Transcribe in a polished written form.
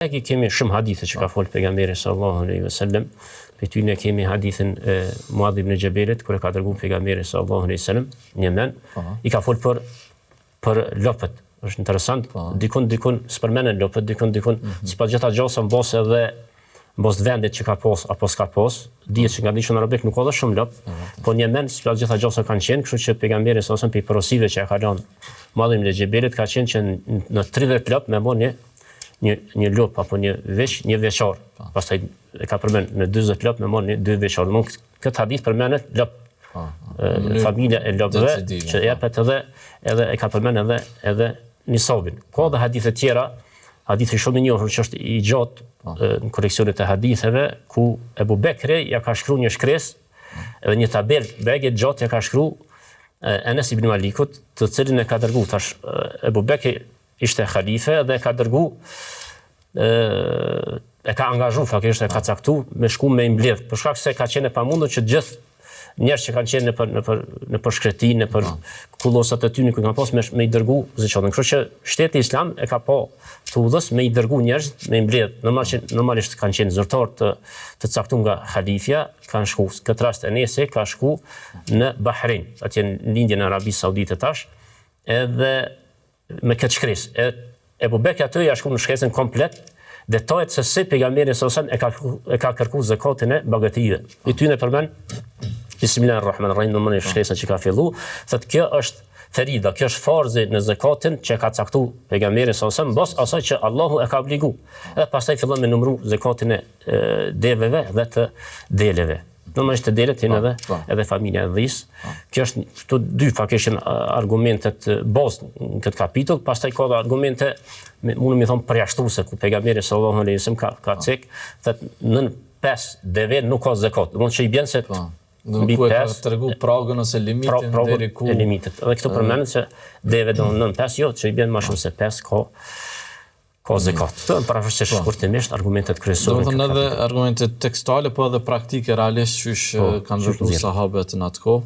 Kemi shumë hadithe që ka folë pejgamberi sallallahu alaihi wasallam. Për ty ne kemi hadithin Muadh ibn Jabalit kur e ka dërguar pejgamberi sallallahu alaihi wasallam në Yemen. I ka folë për lopët. Është interesant. Dikun s'përmenden lopët, dikun sipas gjitha gjasa mbos edhe mbos vendit që ka pos apo s'ka pos. Dihet që nga dishon arabik nuk ka dhe shumë lop, po në Yemen sipas gjitha gjasa kanë qenë, kështu që pejgamberi sallallahu alaihi wasallam për porosive që e ka lënë Muadh ibn Jabalit ka qenë që në 30 lop me bon një lop apo një veçor. Pastaj e ka përmend në 40 lop me marrë dy veçor. Domthonë këtë hadith përmendet lop. Familja e lopëve që jepet edhe e ka përmend edhe nisabin. Ka dhe hadithe tjera, hadithi shumë i njohur që është i gjatë në koleksionet e haditheve ku Ebu Bekri ja ka shkruar një shkresë edhe një tabelë begë gjatë ja ka shkruar Enes ibn Malikut, të cilin e ka dërguar tash Ebu Bekri ishte khalife dhe e ka dërgu, e ka angazhu, fakisht e ka caktu me shku me imbledh, për shkak se ka qenë e pamundur që gjithë njerëz që kanë qenë në për shkretin, në për kullosat e tyre ku kanë pas me i dërgu zeqatin. Kështu që shteti islam e ka pa të udhës me i dërgu njerëz me imbledh. Normalisht kanë qenë zyrtar të caktuar nga halifja, kanë shku, këtë rast Enesi ka shku në Bahrein, atje në lindjen e Arabisë Saudite tash, edhe me këtë shkresë. Ebu Bekri aty ja shku në shkresën komplet, detajet se si pejgamberi sallallahu alaihi wasallam e ka kërkuar zakatin e bagative. I tyne përmend Bismillahirrahmanirrahim, në mënyrë shkresa që ka fillu, thotë kjo është ferida, kjo është farzi në zakatin që ka caktuar pejgamberi sallallahu alaihi wasallam, bos asaj që Allahu e ka obligu. Edhe pastaj fillon me numëru zakatin e deveve dhe të deleve. Normalisht të delet janë edhe familja e dhis. Kjo është këto dy fakishin argumentet bazë në këtë kapitull, pastaj ka dhe argumente mundem i them përjashtuese ku pejgamberi sallallahu alaihi wasallam ka cek, thotë nën 5 deve nuk ka zakat. Domthonjë që i bën se mbi 5 ka tregu pragën ose limitin deri ku limitet. Edhe këto përmendet se deve do nën 5 jo, që i bën më shumë se 5 ka zakat. Të parafishesh shkurtimisht argumentet kryesore. Do të thonë edhe argumentet tekstuale po edhe praktike realisht që kanë vepruar sahabët në atë kohë.